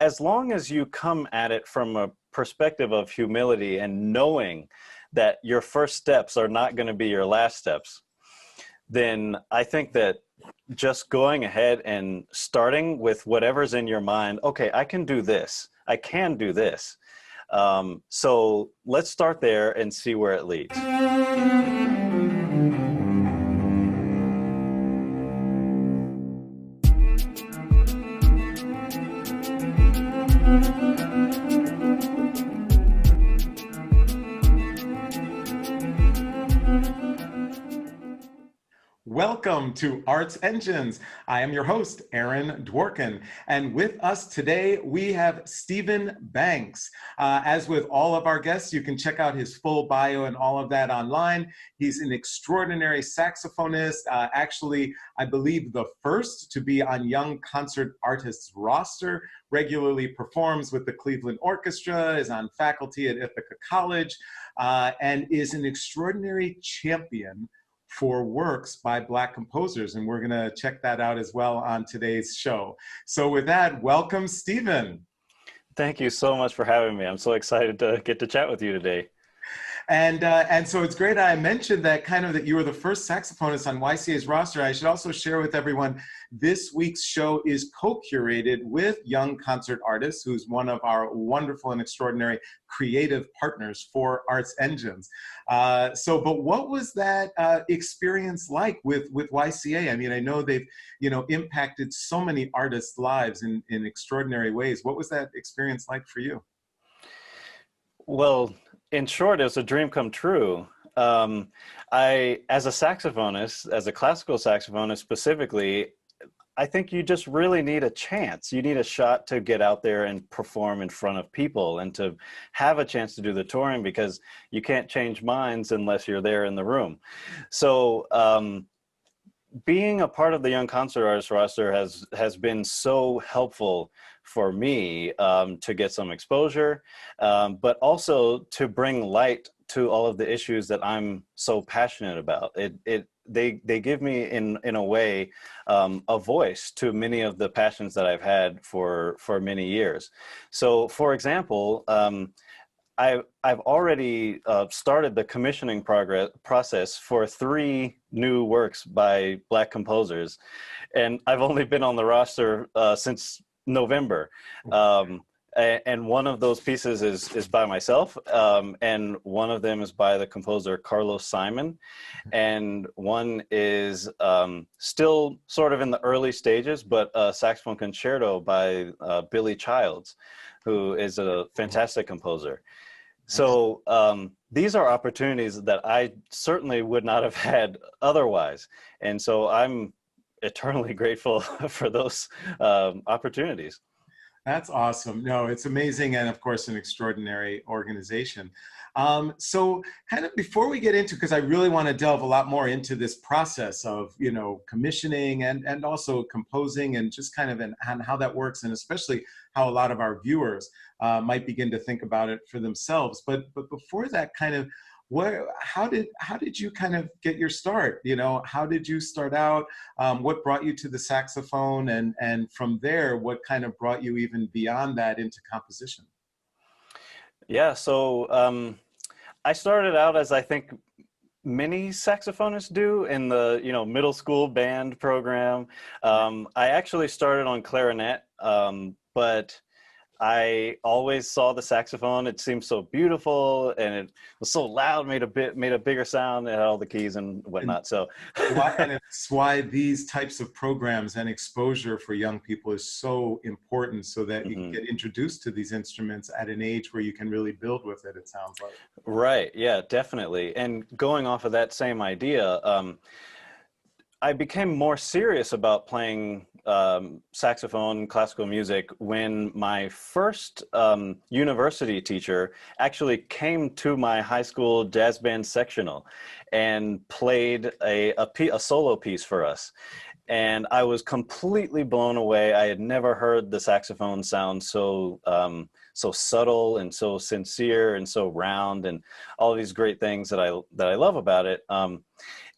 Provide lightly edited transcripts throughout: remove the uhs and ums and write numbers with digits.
as long as you come at it from a perspective of humility and knowing that your first steps are not going to be your last steps, then I think that just going ahead and starting with whatever's in your mind, okay, I can do this. I can do this. So let's start there and see where it leads. Welcome to Arts Engines. I am your host, Aaron Dworkin, and with us today we have Stephen Banks. As with all of our guests, you can check out his full bio and all of that online. He's an extraordinary saxophonist, actually, I believe the first to be on Young Concert Artists roster, regularly performs with the Cleveland Orchestra, is on faculty at Ithaca College, and is an extraordinary champion for works by Black composers, and we're going to check that out as well on today's show. So with that, welcome, Stephen. Thank you so much for having me. I'm so excited to get to chat with you today. And so it's great. I mentioned that that you were the first saxophonist on YCA's roster. I should also share with everyone, this week's show is co-curated with Young Concert Artists, who's one of our wonderful and extraordinary creative partners for Arts Engines. But what was that experience like with YCA? I mean, I know they've, impacted so many artists' lives in extraordinary ways. What was that experience like for you? Well, in short, it was a dream come true. As a saxophonist, as a classical saxophonist specifically, I think you just really need a chance. You need a shot to get out there and perform in front of people and to have a chance to do the touring, because you can't change minds unless you're there in the room. So being a part of the Young Concert Artists roster has been so helpful for me to get some exposure, but also to bring light to all of the issues that I'm so passionate about. They give me in a way a voice to many of the passions that I've had for many years. So, for example, I've already started the commissioning process for 3 new works by Black composers, and I've only been on the roster since November. And one of those pieces is by myself, and one of them is by the composer Carlos Simon, and one is still sort of in the early stages, but a Saxophone Concerto by Billy Childs, who is a fantastic composer. So these are opportunities that I certainly would not have had otherwise, and so I'm eternally grateful for those opportunities. That's awesome. No, it's amazing. And of course, an extraordinary organization. So kind of before we get into, because I really want to delve a lot more into this process of, commissioning and also composing, and just kind of on how that works, and especially how a lot of our viewers might begin to think about it for themselves. But before that, how did you kind of get your start? How did you start out? What brought you to the saxophone? And from there, what kind of brought you even beyond that into composition? Yeah, so I started out, as I think many saxophonists do, in the middle school band program. I actually started on clarinet, but I always saw the saxophone. It seemed so beautiful, and it was so loud, made a bigger sound. It had all the keys and whatnot. And it's why these types of programs and exposure for young people is so important, so that you can get introduced to these instruments at an age where you can really build with it, it sounds like. Right, yeah, definitely. And going off of that same idea, I became more serious about playing saxophone, classical music, when my first university teacher actually came to my high school jazz band sectional and played a solo piece for us. And I was completely blown away. I had never heard the saxophone sound so subtle and so sincere and so round, and all these great things that I love about it.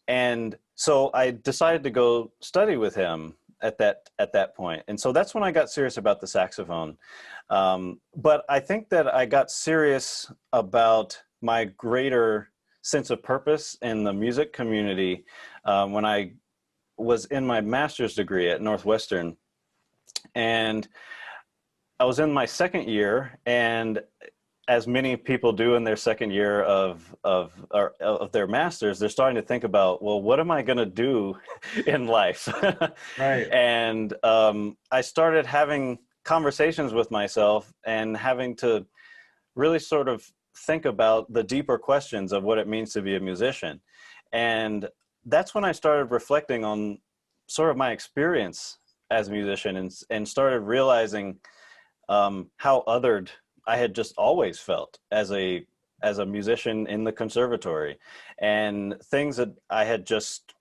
And so I decided to go study with him. at that point. And so that's when I got serious about the saxophone. But I think that I got serious about my greater sense of purpose in the music community when I was in my master's degree at Northwestern. And I was in my second year, and as many people do in their second year of their masters, they're starting to think about, well, what am I going to do in life? Right. And I started having conversations with myself and having to really sort of think about the deeper questions of what it means to be a musician. And that's when I started reflecting on sort of my experience as a musician, and started realizing how othered I had just always felt as a musician in the conservatory, and things that I had just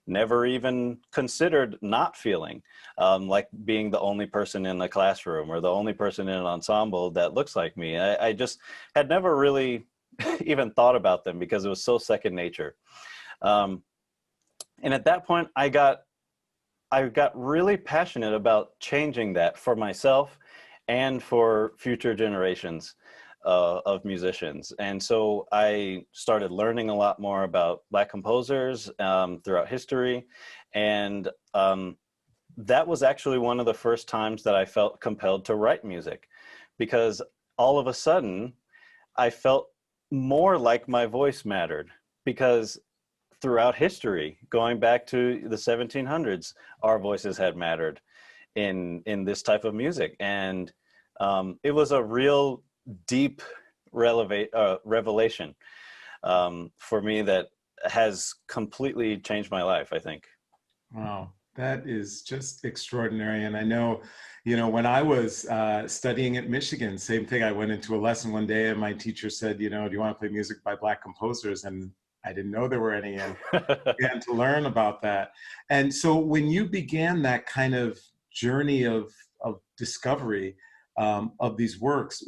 never even considered not feeling, like being the only person in the classroom or the only person in an ensemble that looks like me. I just had never really even thought about them because it was so second nature. And at that point, I got really passionate about changing that for myself and for future generations of musicians. And so I started learning a lot more about Black composers throughout history. And that was actually one of the first times that I felt compelled to write music, because all of a sudden I felt more like my voice mattered, because throughout history, going back to the 1700s, our voices had mattered in this type of music. And it was a real deep revelation for me that has completely changed my life, I think. Wow, that is just extraordinary. And I know, when I was studying at Michigan, same thing. I went into a lesson one day and my teacher said, do you want to play music by Black composers? And I didn't know there were any, and began to learn about that. And so when you began that kind of journey of discovery of these works,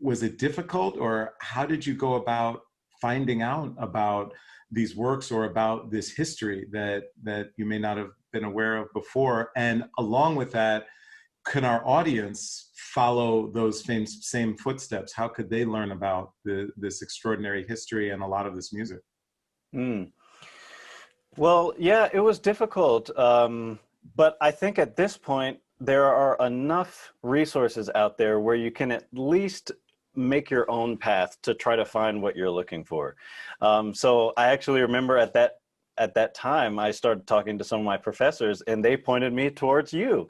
was it difficult, or how did you go about finding out about these works or about this history that you may not have been aware of before? And along with that, can our audience follow those same footsteps? How could they learn about this extraordinary history and a lot of this music? Mm. Well, yeah, it was difficult. But I think at this point, there are enough resources out there where you can at least make your own path to try to find what you're looking for. So I actually remember at that time, I started talking to some of my professors, and they pointed me towards you.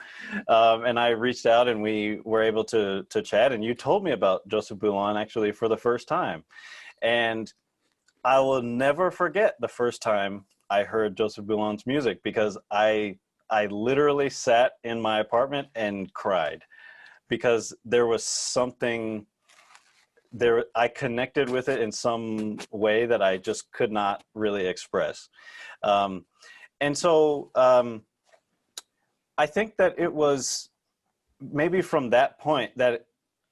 And I reached out, and we were able to chat, and you told me about Joseph Bolan actually for the first time. And I will never forget the first time I heard Joseph Bolan's music, because I literally sat in my apartment and cried, because there was something there, I connected with it in some way that I just could not really express. And so I think that it was maybe from that point that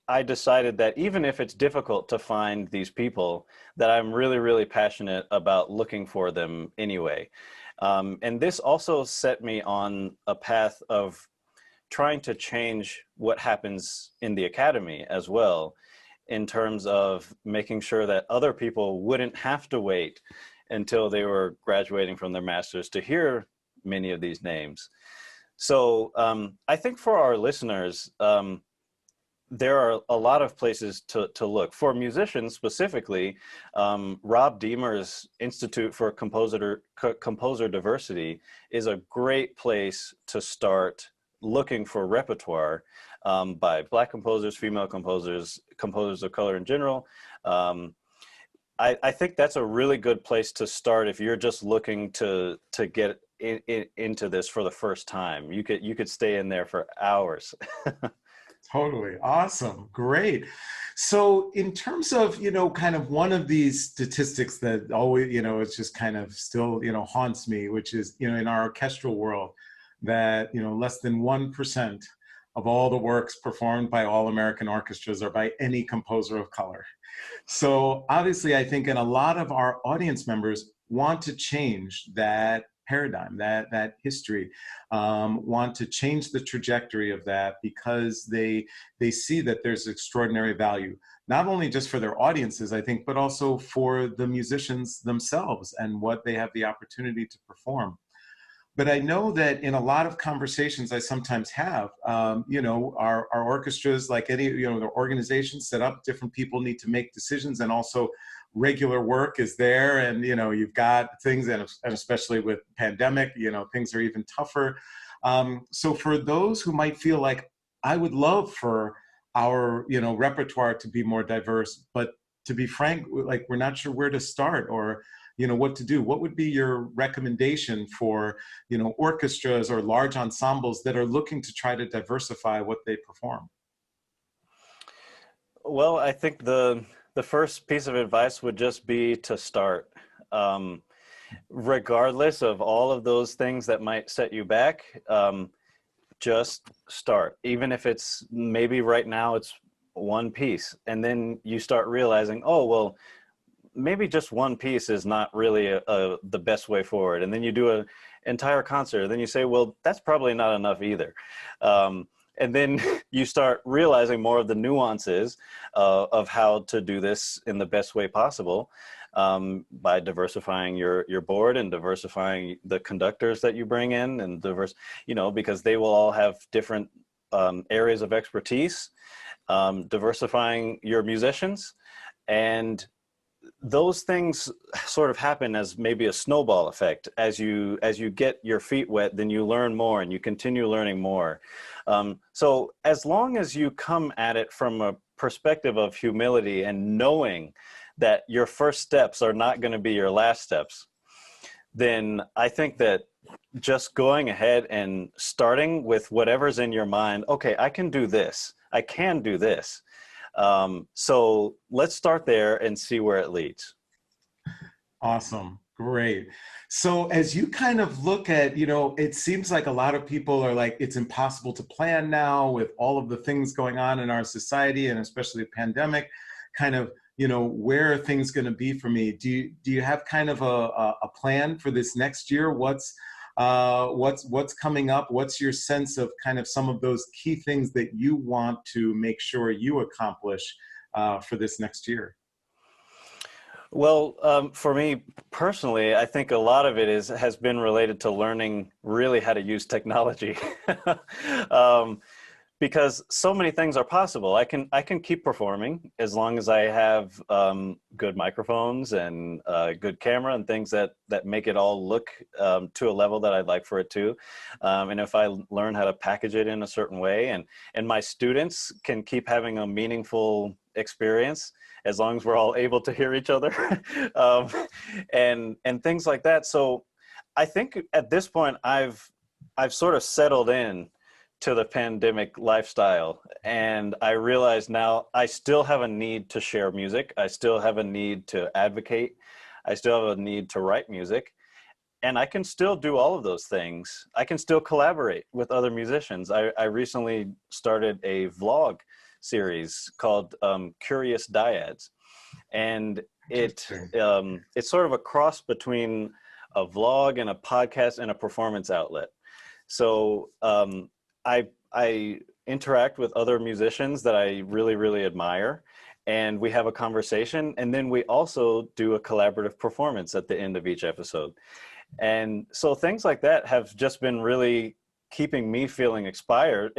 I decided that even if it's difficult to find these people, that I'm really, really passionate about looking for them anyway. And this also set me on a path of trying to change what happens in the academy as well, in terms of making sure that other people wouldn't have to wait until they were graduating from their masters to hear many of these names. So I think for our listeners, there are a lot of places to look. For musicians specifically, Rob Deemer's Institute for Composer Diversity is a great place to start looking for repertoire by Black composers, female composers, composers of color in general. I think that's a really good place to start if you're just looking to get into this for the first time. You could stay in there for hours. Totally. Awesome. Great. So in terms of, kind of one of these statistics that always, it's just kind of still, haunts me, which is, in our orchestral world, that, less than 1% of all the works performed by all American orchestras are by any composer of color. So obviously, I think, and a lot of our audience members want to change that paradigm, that history, want to change the trajectory of that because they see that there's extraordinary value, not only just for their audiences, I think, but also for the musicians themselves and what they have the opportunity to perform. But I know that in a lot of conversations I sometimes have, our orchestras, like any, the organizations set up, different people need to make decisions, and also regular work is there. And, you've got things, and especially with pandemic, things are even tougher. So for those who might feel like, I would love for our, repertoire to be more diverse, but to be frank, like, we're not sure where to start or, what to do. What would be your recommendation for, orchestras or large ensembles that are looking to try to diversify what they perform? Well, I think the first piece of advice would just be to start. Regardless of all of those things that might set you back, just start. Even if it's maybe right now it's one piece, and then you start realizing, oh, well, maybe just one piece is not really the best way forward. And then you do an entire concert, and then you say, well, that's probably not enough either. And then you start realizing more of the nuances of how to do this in the best way possible, by diversifying your board and diversifying the conductors that you bring in, and because they will all have different areas of expertise, diversifying your musicians. And those things sort of happen as maybe a snowball effect. As you get your feet wet, then you learn more and you continue learning more. So as long as you come at it from a perspective of humility and knowing that your first steps are not going to be your last steps, then I think that just going ahead and starting with whatever's in your mind, okay, I can do this. I can do this. So let's start there and see where it leads. Awesome. Great. So as you kind of look at, it seems like a lot of people are like, it's impossible to plan now with all of the things going on in our society, and especially the pandemic, kind of, where are things going to be for me? Do you have kind of a plan for this next year? What's coming up? What's your sense of kind of some of those key things that you want to make sure you accomplish for this next year? Well, for me personally, I think a lot of it has been related to learning really how to use technology. Because so many things are possible. I can keep performing as long as I have good microphones and good camera and things that make it all look to a level that I'd like for it to. And if I learn how to package it in a certain way, and my students can keep having a meaningful experience as long as we're all able to hear each other, and things like that. So I think at this point I've sort of settled in to the pandemic lifestyle, and I realize now I still have a need to share music. I still have a need to advocate. I still have a need to write music, and I can still do all of those things. I can still collaborate with other musicians. I recently started a vlog series called Curious Dyads, and it's sort of a cross between a vlog and a podcast and a performance outlet. So I interact with other musicians that I really, really admire, and we have a conversation, and then we also do a collaborative performance at the end of each episode. And so things like that have just been really keeping me feeling inspired,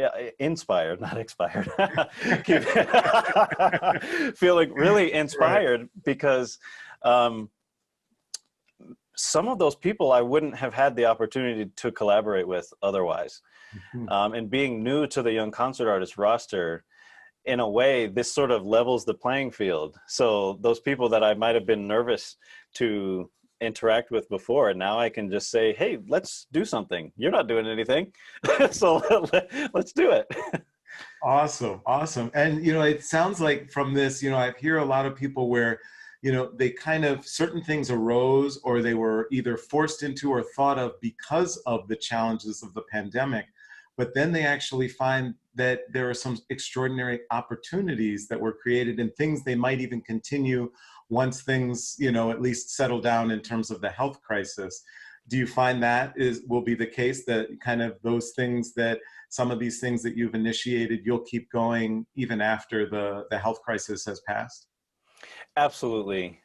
not expired, feeling really inspired, right? Because some of those people I wouldn't have had the opportunity to collaborate with otherwise. Mm-hmm. And being new to the Young Concert Artist roster, in a way, this sort of levels the playing field. So those people that I might have been nervous to interact with before, and now I can just say, hey, let's do something. You're not doing anything. So let's do it. Awesome. And, it sounds like from this, I hear a lot of people where, they kind of, certain things arose or they were either forced into or thought of because of the challenges of the pandemic. But then they actually find that there are some extraordinary opportunities that were created and things they might even continue once things, at least settle down in terms of the health crisis. Do you find that will be the case, that kind of those things, that some of these things that you've initiated, you'll keep going even after the health crisis has passed? Absolutely.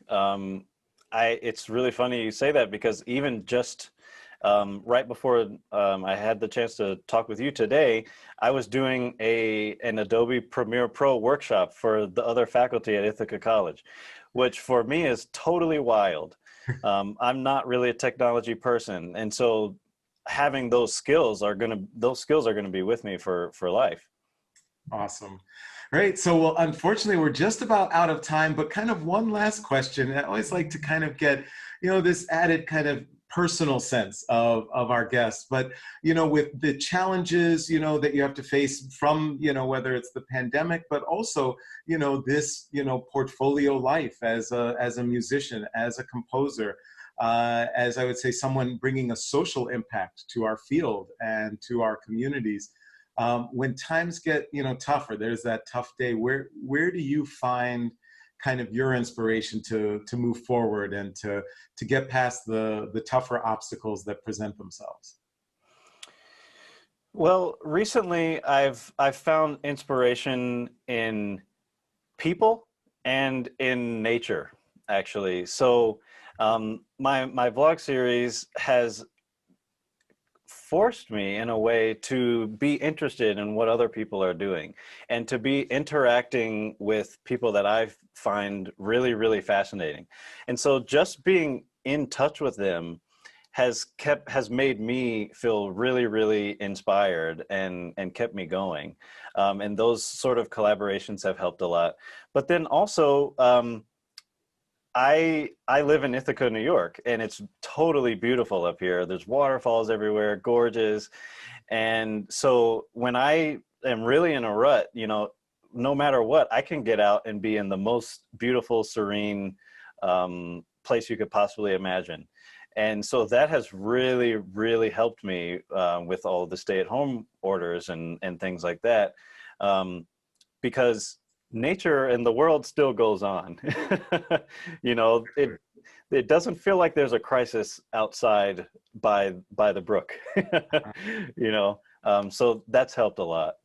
It's really funny you say that, because even just right before I had the chance to talk with you today, I was doing an Adobe Premiere Pro workshop for the other faculty at Ithaca College, which for me is totally wild. I'm not really a technology person, and so having those skills are gonna be with me for life. Awesome. Great. So, well, unfortunately, we're just about out of time, but kind of one last question. I always like to kind of get, this added kind of personal sense of our guests. But, with the challenges, that you have to face from, whether it's the pandemic, but also, this, portfolio life as a musician, as a composer, as I would say, someone bringing a social impact to our field and to our communities. When times get tougher, there's that tough day. Where do you find kind of your inspiration to move forward and to get past the tougher obstacles that present themselves? Well, recently I've found inspiration in people and in nature, actually. So my vlog series has forced me in a way to be interested in what other people are doing, and to be interacting with people that I find really, really fascinating. And so just being in touch with them has made me feel really, really inspired and kept me going. And those sort of collaborations have helped a lot. But then also, I live in Ithaca, New York, and it's totally beautiful up here. There's waterfalls everywhere, gorgeous. And so when I am really in a rut, no matter what, I can get out and be in the most beautiful, serene place you could possibly imagine. And so that has really, really helped me with all the stay-at-home orders and things like that, because nature and the world still goes on. It doesn't feel like there's a crisis outside by the brook. So that's helped a lot.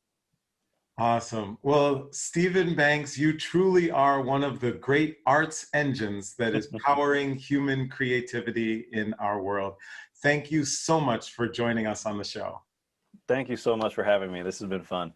Awesome. Well, Stephen Banks, you truly are one of the great arts engines that is powering human creativity in our world. Thank you so much for joining us on the show. Thank you so much for having me. This has been fun.